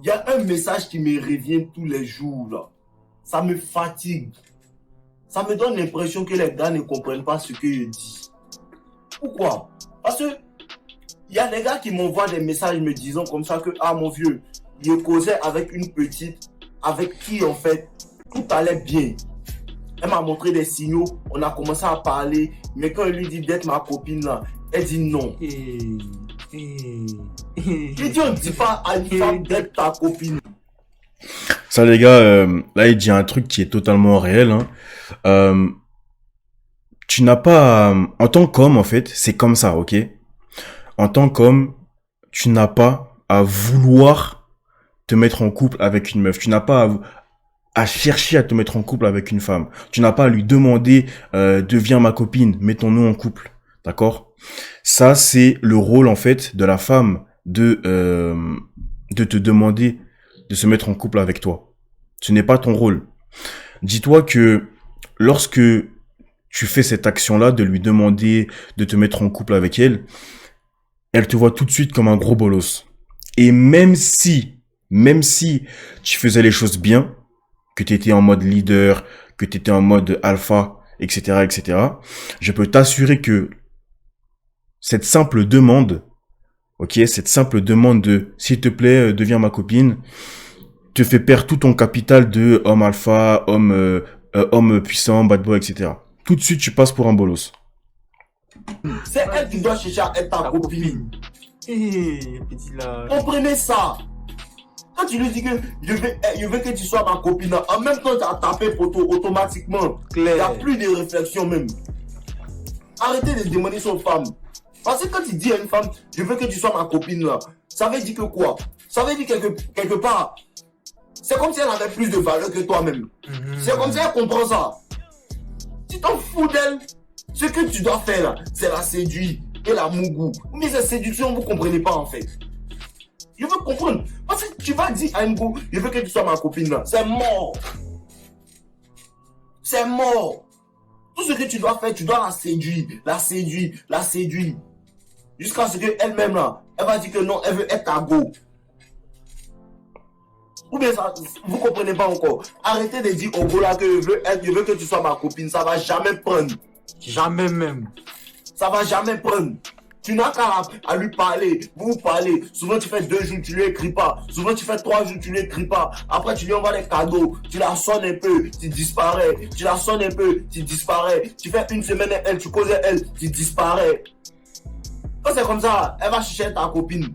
Il y a un message qui me revient tous les jours, là. Ça me fatigue. Ça me donne l'impression que les gars ne comprennent pas ce que je dis. Pourquoi? Parce que il y a des gars qui m'envoient des messages me disant comme ça que, ah mon vieux, je causais avec une petite, avec qui en fait, tout allait bien. Elle m'a montré des signaux, on a commencé à parler, mais quand elle lui dit d'être ma copine là, elle dit non. Je dis on ne dit pas à une femme d'être ta copine. Ça les gars, là il dit un truc qui est totalement réel. Hein. Tu n'as pas, en tant qu'homme en fait, c'est comme ça, ok? En tant qu'homme, tu n'as pas à vouloir te mettre en couple avec une meuf. Tu n'as pas à chercher à te mettre en couple avec une femme. Tu n'as pas à lui demander deviens ma copine, mettons-nous en couple. D'accord? Ça, c'est le rôle en fait de la femme de te demander de se mettre en couple avec toi. Ce n'est pas ton rôle. Dis-toi que lorsque tu fais cette action-là de lui demander de te mettre en couple avec elle, elle te voit tout de suite comme un gros bolos. Et même si tu faisais les choses bien, que tu étais en mode leader, que tu étais en mode alpha, etc., je peux t'assurer que cette simple demande, ok, cette simple demande de, s'il te plaît, deviens ma copine, te fait perdre tout ton capital de homme alpha, homme puissant, bad boy, etc. Tout de suite, tu passes pour un bolos. C'est elle qui doit chercher à être ta copine. Petit là. Comprenez ça. Quand tu lui dis que je veux que tu sois ma copine, en même temps tu as tapé poteau automatiquement. Il n'y a plus de réflexion même. Arrêtez de demander son femme. Parce que quand tu dis à une femme, je veux que tu sois ma copine là, ça veut dire que quoi? Ça veut dire quelque part, c'est comme si elle avait plus de valeur que toi-même. C'est comme si elle comprend ça. Tu t'en fous d'elle. Ce que tu dois faire là, c'est la séduire et la mougou. Mais cette séduction, vous ne comprenez pas en fait. Je veux comprendre. Parce que tu vas dire à une go, je veux que tu sois ma copine là. C'est mort. C'est mort. Tout ce que tu dois faire, tu dois la séduire, la séduire, la séduire. Jusqu'à ce qu'elle-même là, elle va dire que non, elle veut être ta go. Ou bien ça, vous comprenez pas encore. Arrêtez de dire au go là que je veux que tu sois ma copine. Ça va jamais prendre. Jamais même. Ça va jamais prendre. Tu n'as qu'à lui parler, vous parlez. Souvent tu fais 2 jours, tu lui écris pas. Souvent tu fais 3 jours, tu lui écris pas. Après tu lui envoies des cadeaux. Tu la sonnes un peu, tu disparais. Tu la sonnes un peu, tu disparais. Tu fais une semaine avec elle, tu causes avec elle, tu disparais. Quand c'est comme ça, elle va chercher ta copine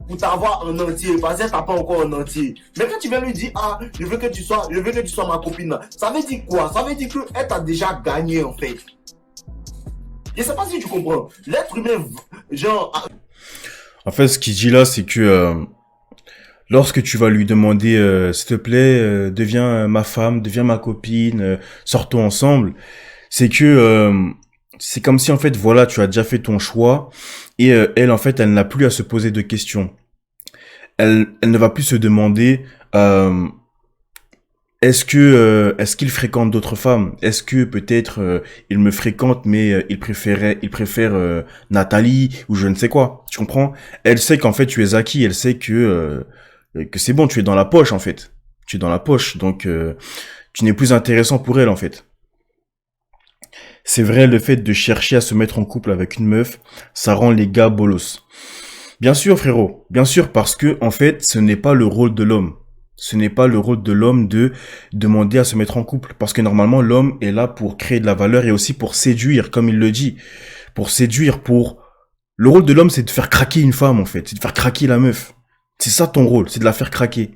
pour t'avoir en entier, parce qu'elle t'a pas encore en entier. Mais quand tu viens lui dire, ah, je veux que tu sois ma copine, ça veut dire quoi? Ça veut dire qu'elle t'a déjà gagné en fait. Je sais pas si tu comprends. L'être humain, genre... En fait, ce qu'il dit là, c'est que lorsque tu vas lui demander, s'il te plaît, deviens ma femme, deviens ma copine, sortons ensemble, c'est que c'est comme si en fait, voilà, tu as déjà fait ton choix et elle, en fait, elle n'a plus à se poser de questions. Elle ne va plus se demander est-ce qu'il fréquente d'autres femmes? Est-ce que peut-être il me fréquente mais il préfère Nathalie ou je ne sais quoi. Tu comprends? Elle sait qu'en fait tu es acquis, elle sait que c'est bon, tu es dans la poche en fait. Tu es dans la poche donc tu n'es plus intéressant pour elle en fait. C'est vrai, le fait de chercher à se mettre en couple avec une meuf, ça rend les gars bolos. Bien sûr frérot, bien sûr parce que en fait, ce n'est pas le rôle de l'homme. Ce n'est pas le rôle de l'homme de demander à se mettre en couple. Parce que normalement, l'homme est là pour créer de la valeur et aussi pour séduire, comme il le dit. Pour séduire, Le rôle de l'homme, c'est de faire craquer une femme, en fait. C'est de faire craquer la meuf. C'est ça ton rôle, c'est de la faire craquer.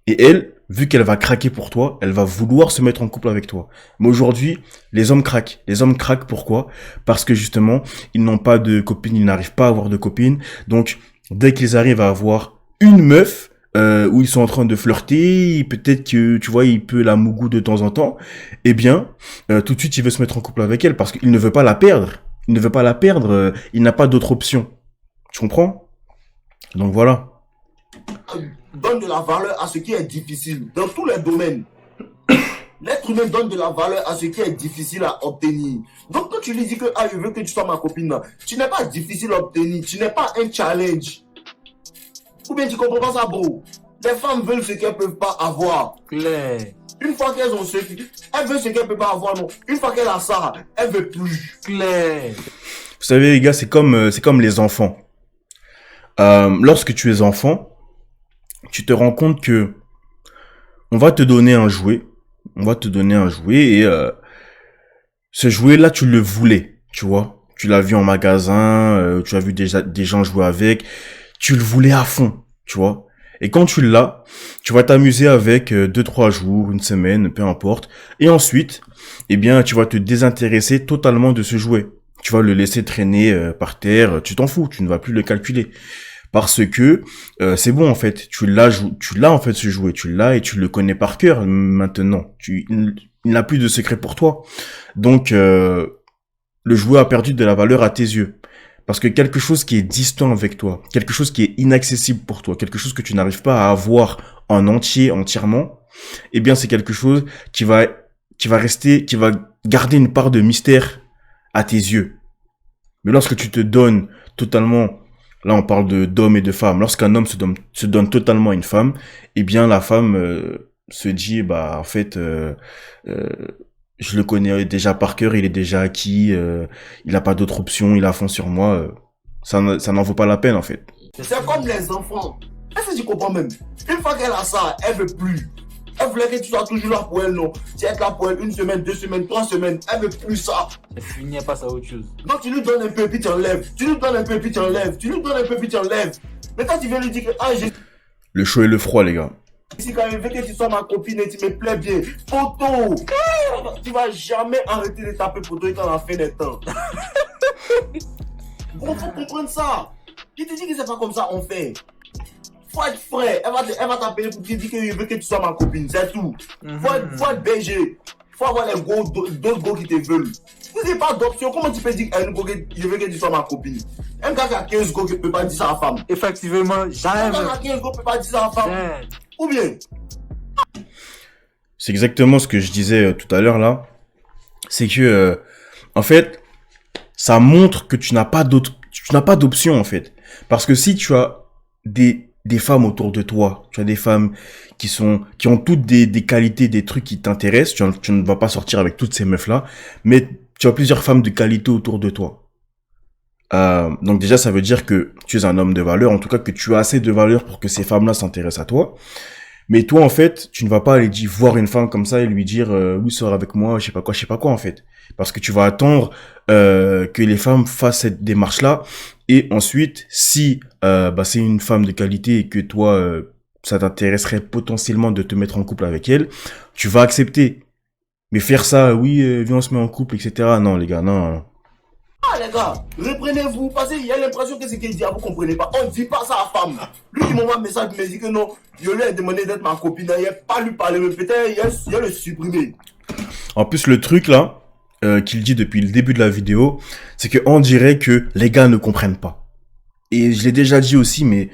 Et elle, vu qu'elle va craquer pour toi, elle va vouloir se mettre en couple avec toi. Mais aujourd'hui, les hommes craquent. Les hommes craquent pourquoi? Parce que justement, ils n'ont pas de copine, ils n'arrivent pas à avoir de copine. Donc, dès qu'ils arrivent à avoir une meuf, où ils sont en train de flirter, peut-être que, tu vois, il peut la mougou de temps en temps, eh bien, tout de suite, il veut se mettre en couple avec elle parce qu'il ne veut pas la perdre. Il ne veut pas la perdre, il n'a pas d'autre option. Tu comprends? Donc voilà. Donne de la valeur à ce qui est difficile, dans tous les domaines. L'être humain donne de la valeur à ce qui est difficile à obtenir. Donc quand tu lui dis que, ah, je veux que tu sois ma copine, tu n'es pas difficile à obtenir, tu n'es pas un challenge. Ou bien tu comprends pas ça, bro? Les femmes veulent ce qu'elles peuvent pas avoir. Clair. Une fois qu'elles ont ce elles veulent ce qu'elles peuvent pas avoir, non. Une fois qu'elle a ça, elle veut plus. Clair. Vous savez, les gars, c'est comme les enfants. Lorsque tu es enfant, tu te rends compte que on va te donner un jouet. On va te donner un jouet et ce jouet-là, tu le voulais, tu vois. Tu l'as vu en magasin, tu as vu déjà des gens jouer avec. Tu le voulais à fond, tu vois. Et quand tu l'as, tu vas t'amuser avec 2-3 jours, une semaine, peu importe. Et ensuite, eh bien, tu vas te désintéresser totalement de ce jouet. Tu vas le laisser traîner par terre, tu t'en fous, tu ne vas plus le calculer. Parce que c'est bon en fait, tu l'as en fait ce jouet, tu l'as et tu le connais par cœur maintenant. Il n'a plus de secret pour toi. Donc le jouet a perdu de la valeur à tes yeux. Parce que quelque chose qui est distant avec toi, quelque chose qui est inaccessible pour toi, quelque chose que tu n'arrives pas à avoir en entier, entièrement, eh bien c'est quelque chose qui va garder une part de mystère à tes yeux. Mais lorsque tu te donnes totalement, là on parle d'hommes et de femmes, lorsqu'un homme se donne totalement à une femme, eh bien la femme se dit, bah en fait, je le connais déjà par cœur, il est déjà acquis, il a pas d'autre option, il a fond sur moi, ça n'en vaut pas la peine en fait. C'est comme les enfants. Est-ce que tu comprends même? Une fois qu'elle a ça, elle veut plus. Elle voulait que tu sois toujours là pour elle, non? Tu es là pour elle 1 semaine, 2 semaines, 3 semaines, elle veut plus ça. C'est fini, elle passe à autre chose. Donc tu lui donnes un peu, puis tu enlèves. Tu lui donnes un peu, puis tu enlèves. Tu lui donnes un peu, puis tu enlèves. Maintenant tu viens lui dire que, ah, j'ai... Le chaud et le froid, les gars. Si quand même veux que tu sois ma copine et tu me plais bien, photo, tu vas jamais arrêter de taper photo et dans la fin des temps. Bon, faut comprendre ça. Je te dis que c'est pas comme ça on fait. Faut être frais. Elle va t'appeler pour te dire que je veux que tu sois ma copine, c'est tout. Faut être BG. Faut avoir les gros, d'autres gros qui te veulent. Vous n'avez pas d'option. Comment tu peux dire à une go que je veux que tu sois ma copine? Un gars qui a 15 go qui ne peut pas dire ça à la femme. Effectivement, Un jamais. gars qui a 15 go ne peut pas dire ça à la femme. Ouais. Ou bien, C'est exactement ce que je disais tout à l'heure là. C'est que, en fait, ça montre que tu n'as pas d'option en fait. Parce que si tu as des femmes autour de toi, tu as des femmes qui ont toutes des qualités, des trucs qui t'intéressent, tu ne vas pas sortir avec toutes ces meufs là, mais tu as plusieurs femmes de qualité autour de toi. Donc déjà, ça veut dire que tu es un homme de valeur, en tout cas que tu as assez de valeur pour que ces femmes-là s'intéressent à toi. Mais toi, en fait, tu ne vas pas aller voir une femme comme ça et lui dire oui, sors avec moi, je sais pas quoi, en fait. Parce que tu vas attendre que les femmes fassent cette démarche-là. Et ensuite, si c'est une femme de qualité et que toi, ça t'intéresserait potentiellement de te mettre en couple avec elle, tu vas accepter. Mais faire ça, oui, viens, on se met en couple, etc. Non, les gars, non. ah les gars, reprenez-vous, parce qu'il y a l'impression que ce qu'il dit, vous comprenez pas. On ne dit pas ça à la femme. Lui qui m'envoie un message, il me dit que non, je lui ai demandé d'être ma copine, il n'a pas lui parler, mais peut-être il a le supprimer. En plus, le truc là, qu'il dit depuis le début de la vidéo, c'est que on dirait que les gars ne comprennent pas. Et je l'ai déjà dit aussi, mais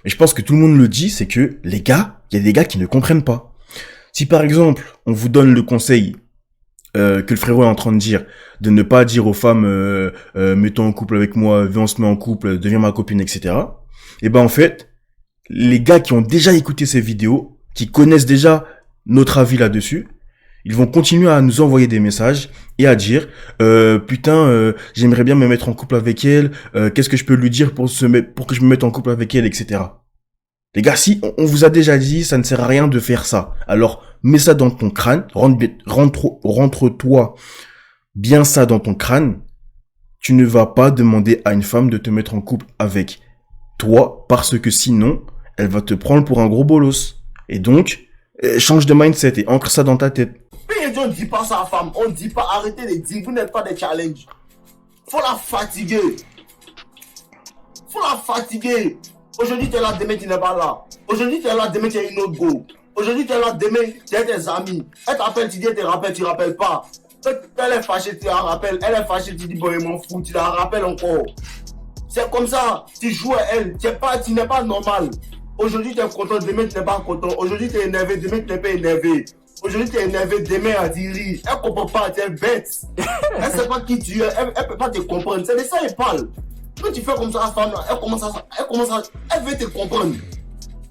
je pense que tout le monde le dit, c'est que les gars, il y a des gars qui ne comprennent pas. Si par exemple, on vous donne le conseil que le frérot est en train de dire, de ne pas dire aux femmes mets-toi en couple avec moi, viens on se met en couple, deviens ma copine, etc. Et ben en fait, les gars qui ont déjà écouté ces vidéos, qui connaissent déjà notre avis là-dessus, ils vont continuer à nous envoyer des messages et à dire putain j'aimerais bien me mettre en couple avec elle, qu'est-ce que je peux lui dire pour que je me mette en couple avec elle, etc. Les gars, si on vous a déjà dit, ça ne sert à rien de faire ça. Alors, mets ça dans ton crâne, rentre-toi bien ça dans ton crâne. Tu ne vas pas demander à une femme de te mettre en couple avec toi, parce que sinon, elle va te prendre pour un gros bolos. Et donc, change de mindset et ancre ça dans ta tête. Mais on ne dit pas ça à la femme, on ne dit pas arrêtez de dire, vous n'êtes pas des challenges. Faut la fatiguer. Faut la fatiguer. Aujourd'hui, tu es là, demain, tu n'es pas là. Aujourd'hui, tu es là, demain, tu es une autre go. Aujourd'hui, tu es là, demain, tu es tes amis. Elle t'appelle, tu dis, elle te rappelle, tu ne rappelles pas. Elle est fâchée, tu la rappelles. Elle est fâchée, tu dis, bon, je m'en fous, tu la rappelles encore. C'est comme ça, tu joues à elle, tu n'es pas normal. Aujourd'hui, tu es content, demain, tu n'es pas content. Aujourd'hui, tu es énervé, demain, tu n'es pas énervé. Aujourd'hui, tu es énervé, demain, elle dit rire. Elle ne comprend pas, tu es bête. Elle ne sait pas qui tu es, elle ne peut pas te comprendre. C'est de ça qu'elle parle. Quand tu fais comme ça à la femme, elle veut te comprendre.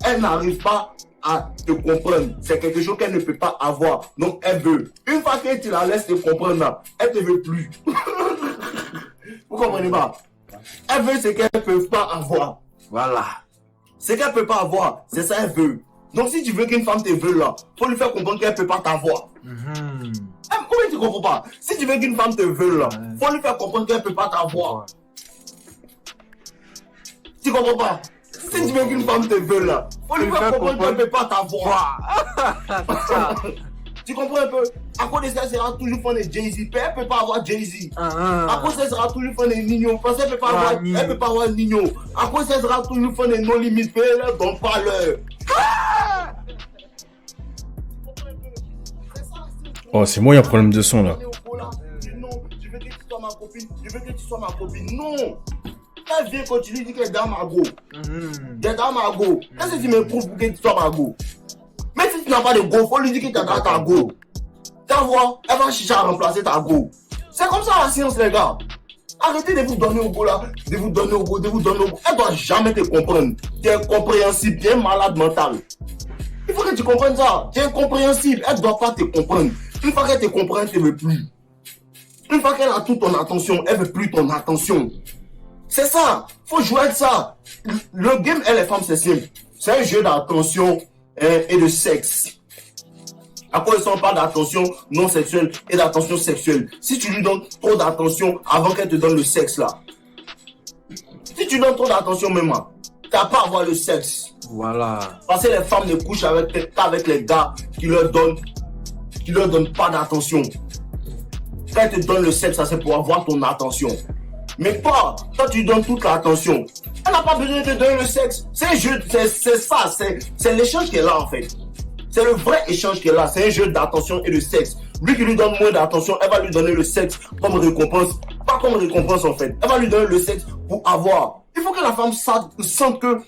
elle n'arrive pas à te comprendre. C'est quelque chose qu'elle ne peut pas avoir. Donc, elle veut. Une fois que tu la laisses te comprendre, là, elle ne te veut plus. Vous comprenez pas? Elle veut ce qu'elle ne peut pas avoir. Voilà. Ce qu'elle ne peut pas avoir, c'est ça qu'elle veut. Donc, si tu veux qu'une femme te veut, là, faut lui faire comprendre qu'elle ne peut pas t'avoir. Comment tu comprends pas? Si tu veux qu'une femme te veut, là, faut lui faire comprendre qu'elle ne peut pas t'avoir. Tu comprends pas? Si tu veux qu'une femme te veut, là, faut lui faire comprendre qu'elle ne peut pas t'avoir. Tu comprends un peu? À cause de ça, elle sera toujours fan de Jay-Z. Elle ne peut pas avoir Jay-Z. À cause de ça, elle sera toujours fan de Nino. Parce qu'elle ne peut pas avoir Nino. À cause de ça, elle sera toujours fan de No Limit. Elle ne donne pas l'heure. Oh, c'est moi, il y a un problème de son là. Non, je veux que tu sois ma copine. Je veux que tu sois ma copine. Non. Elle vient quand tu lui dis qu'elle est dans ma go. Elle est dans ma go. Qu'est-ce que tu me prouves pour que tu sois ma go? Mais si tu n'as pas de go, il faut lui dire que tu es dans ta go. Tu vois, elle va chercher à remplacer ta go. C'est comme ça la science, les gars. Arrêtez de vous donner au go là, de vous donner au go, de vous donner au go. Elle ne doit jamais te comprendre. Tu es incompréhensible, tu es malade mental. Il faut que tu comprennes ça. Tu es incompréhensible, elle ne doit pas te comprendre. Une fois qu'elle te comprend, elle ne te veut plus. Une fois qu'elle a toute ton attention, elle ne veut plus ton attention. C'est ça. Il faut jouer avec ça. Le game et les femmes, c'est simple. C'est un jeu d'attention et de sexe. À quoi ils sont pas d'attention non sexuelle et d'attention sexuelle. Si tu lui donnes trop d'attention avant qu'elle te donne le sexe là. Si tu donnes trop d'attention même, tu n'as pas à avoir le sexe. Voilà. Parce que les femmes ne couchent qu'avec les gars qui leur donnent pas d'attention. Quand elles te donnent le sexe, ça c'est pour avoir ton attention. Mais toi, quand tu donnes toute l'attention, elle n'a pas besoin de te donner le sexe. C'est un jeu, c'est ça, c'est l'échange qui est là en fait. C'est le vrai échange qui est là. C'est un jeu d'attention et de sexe. Lui qui lui donne moins d'attention, elle va lui donner le sexe comme récompense. Pas comme récompense en fait. Elle va lui donner le sexe pour avoir. Il faut que la femme sente que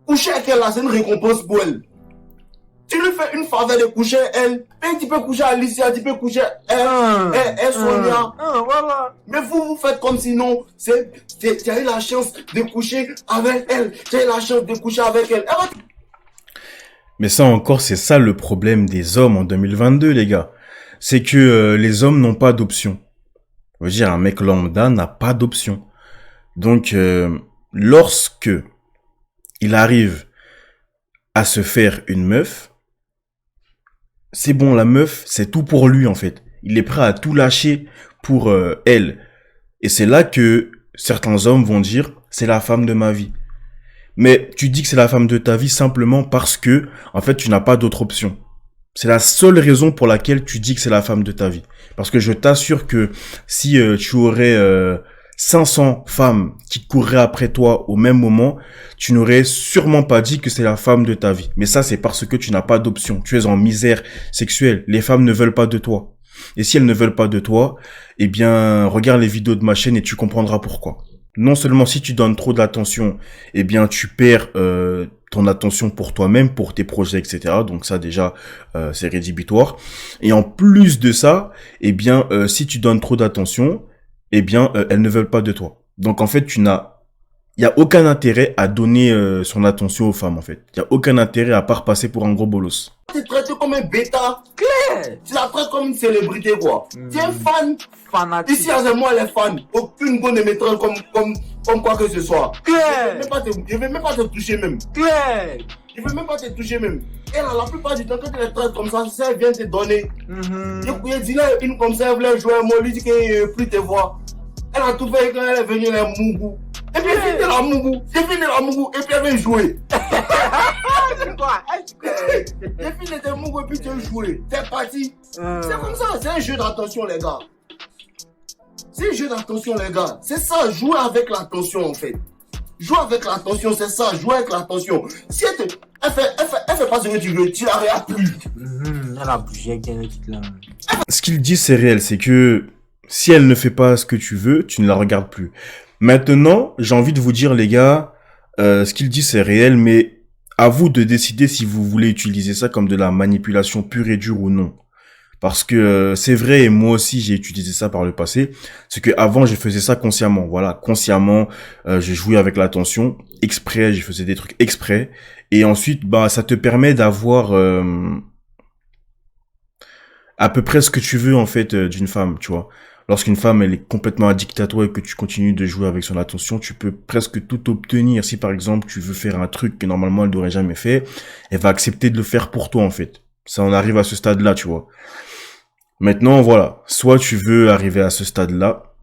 coucher avec elle là, c'est une récompense pour elle. Tu lui fais une faveur de coucher elle, et tu peux coucher Alicia, tu peux coucher elle, Sonia. Voilà. Mais vous faites comme sinon, tu as eu la chance de coucher avec elle, tu as eu la chance de coucher avec elle. Mais ça encore, c'est ça le problème des hommes en 2022, les gars. C'est que les hommes n'ont pas d'option. Je veux dire, un mec lambda n'a pas d'option. Donc, lorsque il arrive à se faire une meuf, c'est bon, la meuf, c'est tout pour lui en fait. Il est prêt à tout lâcher pour elle. Et c'est là que certains hommes vont dire, c'est la femme de ma vie. Mais tu dis que c'est la femme de ta vie simplement parce que, en fait, tu n'as pas d'autre option. C'est la seule raison pour laquelle tu dis que c'est la femme de ta vie. Parce que je t'assure que si tu aurais 500 femmes qui courraient après toi au même moment, tu n'aurais sûrement pas dit que c'est la femme de ta vie. Mais ça, c'est parce que tu n'as pas d'option. Tu es en misère sexuelle. Les femmes ne veulent pas de toi. Et si elles ne veulent pas de toi, eh bien, regarde les vidéos de ma chaîne et tu comprendras pourquoi. Non seulement si tu donnes trop d'attention, eh bien, tu perds ton attention pour toi-même, pour tes projets, etc. Donc ça, déjà, c'est rédhibitoire. Et en plus de ça, eh bien, si tu donnes trop d'attention, eh bien, elles ne veulent pas de toi. Donc, en fait, il y a aucun intérêt à donner son attention aux femmes, en fait. Il y a aucun intérêt à part passer pour un gros bolos. Tu traites comme un bêta. Claire. Tu la traites comme une célébrité, quoi. Tu es un fan. Fanatique. Ici, avec moi, elle est fan. Aucune go ne me traite comme quoi que ce soit. Claire. Je ne vais même pas te toucher même. Claire. Je ne veux même pas te toucher même. Et là, la plupart du temps, quand tu les traites comme ça, elle vient te donner. Je dis là, une comme ça, elle voulait jouer à moi, lui dit qu'elle ne veut plus te voir. Elle a tout fait quand elle est venue, elle est mougou. Et puis elle finit la mougou. Et puis elle vient jouer. Et puis elle était mougou et puis tu veux jouer. T'es parti. C'est comme ça, c'est un jeu d'attention, les gars. C'est un jeu d'attention, les gars. C'est ça, jouer avec l'attention en fait. Jouer avec l'attention, c'est ça, jouer avec l'attention. Si elle fait pas ce que tu veux, tu la regardes plus. Elle a bougé, elle quitte là. Ce qu'il dit, c'est réel, c'est que si elle ne fait pas ce que tu veux, tu ne la regardes plus. Maintenant, j'ai envie de vous dire, les gars, ce qu'il dit, c'est réel, mais à vous de décider si vous voulez utiliser ça comme de la manipulation pure et dure ou non. Parce que c'est vrai, et moi aussi j'ai utilisé ça par le passé, c'est que avant je faisais ça consciemment, voilà, consciemment, je jouais avec l'attention, exprès, je faisais des trucs exprès, et ensuite bah ça te permet d'avoir à peu près ce que tu veux en fait d'une femme, tu vois. Lorsqu'une femme elle est complètement addicte à toi et que tu continues de jouer avec son attention, tu peux presque tout obtenir. Si par exemple tu veux faire un truc que normalement elle n'aurait jamais fait, elle va accepter de le faire pour toi en fait. Ça en arrive à ce stade-là, tu vois. Maintenant, voilà. Soit tu veux arriver à ce stade-là,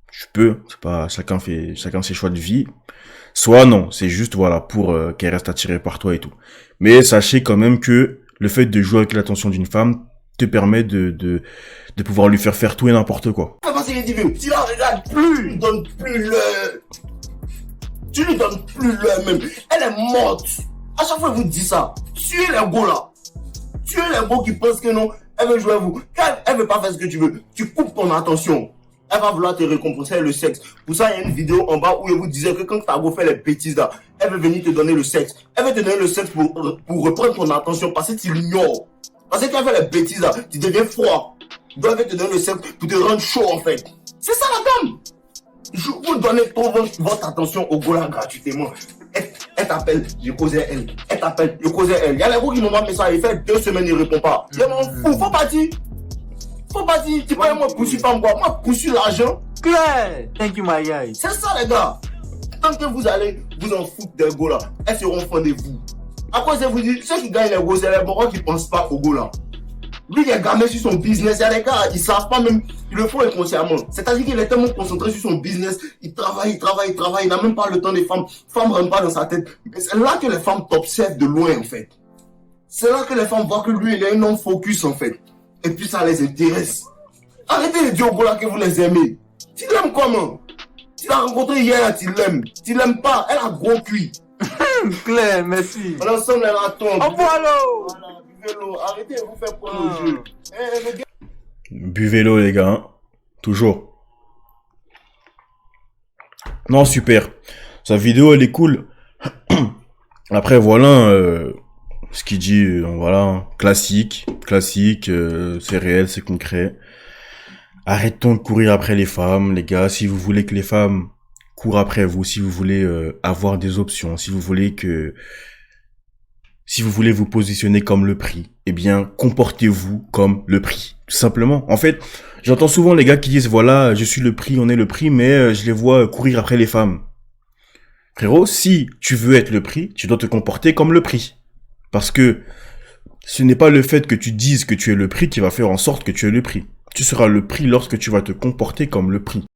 tu peux. C'est pas, chacun ses choix de vie. Soit non. C'est juste, voilà, pour qu'elle reste attirée par toi et tout. Mais sachez quand même que le fait de jouer avec l'attention d'une femme te permet de pouvoir lui faire tout et n'importe quoi. Comment c'est ridicule? Tu la regardes plus, tu lui donnes plus l'heure. Tu lui donnes plus l'heure même. Elle est morte. À chaque fois, elle vous dit ça. Tuez les gars là. Tuez les gars qui pensent que non, elle veut jouer à vous. Quand elle veut pas faire ce que tu veux, tu coupes ton attention. Elle va vouloir te récompenser le sexe. Pour ça, il y a une vidéo en bas où elle vous disait que quand ta go fait les bêtises là, elle veut venir te donner le sexe. Elle veut te donner le sexe pour reprendre ton attention parce que tu l'ignores. Parce que quand elle fait les bêtises là, tu deviens froid. Donc elle veut te donner le sexe pour te rendre chaud en fait. C'est ça la dame. Vous donnez trop votre attention au gars gratuitement. Elle t'appelle, je causais elle. Elle t'appelle, je causais elle. Il y a les gars qui m'envoient un message, il fait 2 semaines, il répond pas. Je m'en fous, faut pas dire. Faut pas dire, tu peux moi poursuivre pas moi. Moi poursuivre l'argent. Claire. Thank you, my guy. C'est ça les gars. Tant que vous allez vous en foutre des gars là, elles seront fans de vous. À cause de vous dire, ceux qui gagnent les gars, c'est les bons qui pensent pas aux gars là. Lui, il est gamin sur son business. Il y a des gars, ils savent pas même, ils le font inconsciemment. C'est-à-dire qu'il est tellement concentré sur son business. Il travaille. Il n'a même pas le temps des femmes. Femmes ne rentrent pas dans sa tête. Et c'est là que les femmes t'observent de loin, en fait. C'est là que les femmes voient que lui, il est un homme focus, en fait. Et puis ça les intéresse. Arrêtez de dire au gars que vous les aimez. Tu l'aimes comment? Tu l'as rencontré hier, tu l'aimes. Tu l'aimes pas, elle a gros cuit. Claire, merci. On ensemble, elle attend. Au revoir, l'eau. Voilà, buvez-l'eau. Arrêtez de vous faire prendre au jeu. Le gars... Buvez l'eau, les gars. Hein. Toujours. Non, super. Sa vidéo, elle est cool. Après, voilà, ce qu'il dit, voilà, classique, c'est réel, c'est concret. Arrêtons de courir après les femmes, les gars. Si vous voulez que les femmes courent après vous, si vous voulez avoir des options, si vous voulez vous positionner comme le prix, eh bien, comportez-vous comme le prix. Tout simplement. En fait, j'entends souvent les gars qui disent, voilà, je suis le prix, on est le prix, mais je les vois courir après les femmes. Frérot, si tu veux être le prix, tu dois te comporter comme le prix. Parce que ce n'est pas le fait que tu dises que tu es le prix qui va faire en sorte que tu es le prix. Tu seras le prix lorsque tu vas te comporter comme le prix.